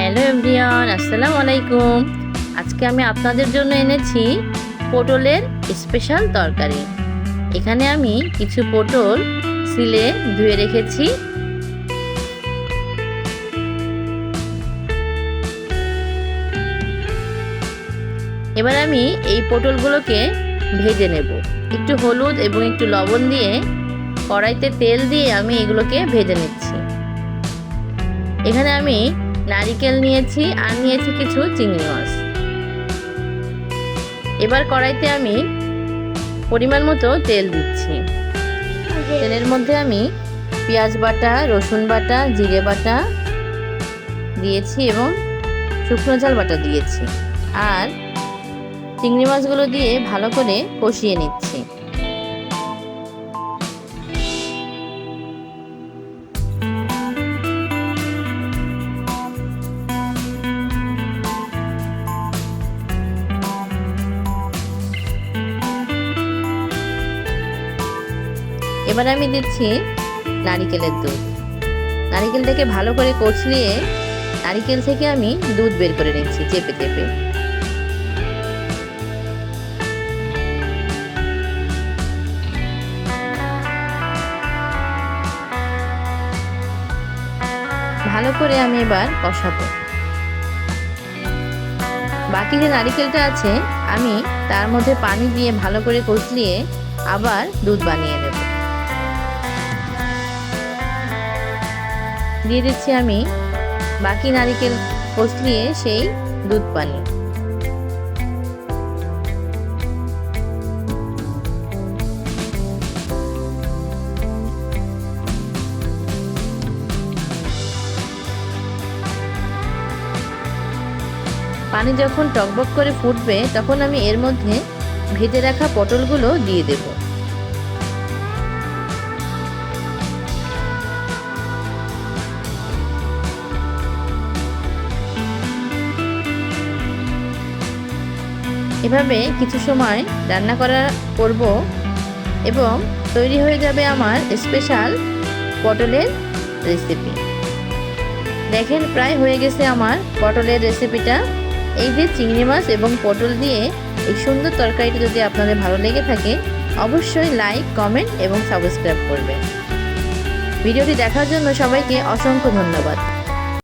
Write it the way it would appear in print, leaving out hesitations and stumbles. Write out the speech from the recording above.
Hello everyone, আসসালামু আলাইকুম। আজকে আমি আপনাদের জন্য এনেছি পটলের স্পেশাল তরকারি। এখানে আমি কিছু পটল সিলে ধুয়ে রেখেছি। এবার আমি এই পটলগুলোকে ভেজে নেব। একটু হলুদ এবং একটু লবণ দিয়ে কড়াইতে তেল দিয়ে আমি এগুলোকে ভেজে নিচ্ছি। এখানে আমি নারিকেল নিয়েছি আর নিয়েছি কিছু চিংড়ি মাছ। এবার কড়াইতে আমি পরিমাণ মতো তেল দিচ্ছি। তেলের মধ্যে আমি পেঁয়াজ বাটা, রসুন বাটা, জিরে বাটা দিয়েছি এবং শুকনো ঝাল বাটা দিয়েছি। আর চিংড়ি মাছগুলো দিয়ে ভালো করে কষিয়ে নিচ্ছি। এবার আমি দিচ্ছি নারিকেলের দুধ। নারিকেলটাকে ভালো করে কচলিয়ে নারিকেল থেকে আমি দুধ বের করে নিচ্ছি চেপে চেপে। ভালো করে আমি এবার কষাবো। বাকি যে নারিকেলটা আছে আমি তার মধ্যে পানি দিয়ে ভালো করে কচলিয়ে আবার দুধ বানিয়ে নেব। দিয়ে দিচ্ছি আমি বাকি নারিকেল কচলিয়ে সেই দুধ পানি। পানি যখন টকবক করে ফুটবে তখন আমি এর মধ্যে ভেজে রাখা পটলগুলো দিয়ে দেব। এভাবে কিছু সময় রান্না করব এবং তৈরি হয়ে যাবে আমার স্পেশাল পটলের রেসিপি। দেখেন প্রায় হয়ে গেছে আমার পটলের রেসিপিটা। এই যে চিংড়ি মাছ এবং পটল দিয়ে এই সুন্দর তরকারিটা যদি আপনাদের ভালো লেগে থাকে অবশ্যই লাইক, কমেন্ট এবং সাবস্ক্রাইব করবেন। ভিডিওটি দেখার জন্য সবাইকে অসংখ্য ধন্যবাদ।